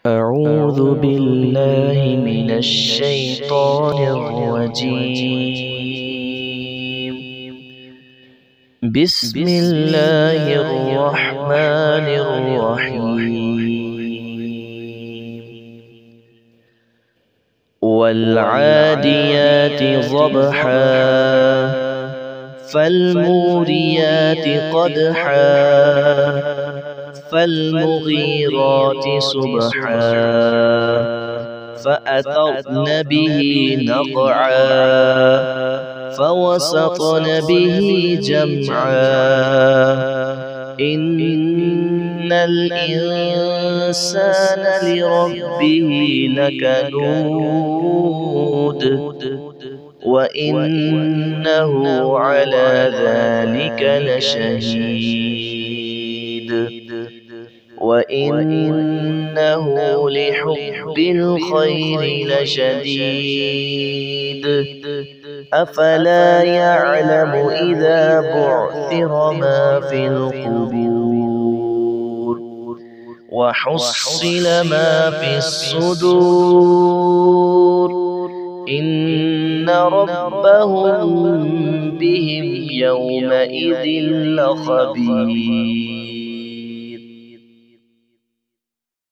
أعوذ بالله من الشيطان الرجيم. بسم الله الرحمن الرحيم. والعاديات ضبحا فالموريات قدحا فالمغيرات صبحا فأثرن به نقعا فوسطن به جمعا إن الإنسان لربه لكنود وإنه على ذلك لشهيد وإنه لحب الخير لشديد أفلا يعلم إذا بعثر ما في القبور وحصل ما في الصدور إن ربهم بهم يومئذ لخبير.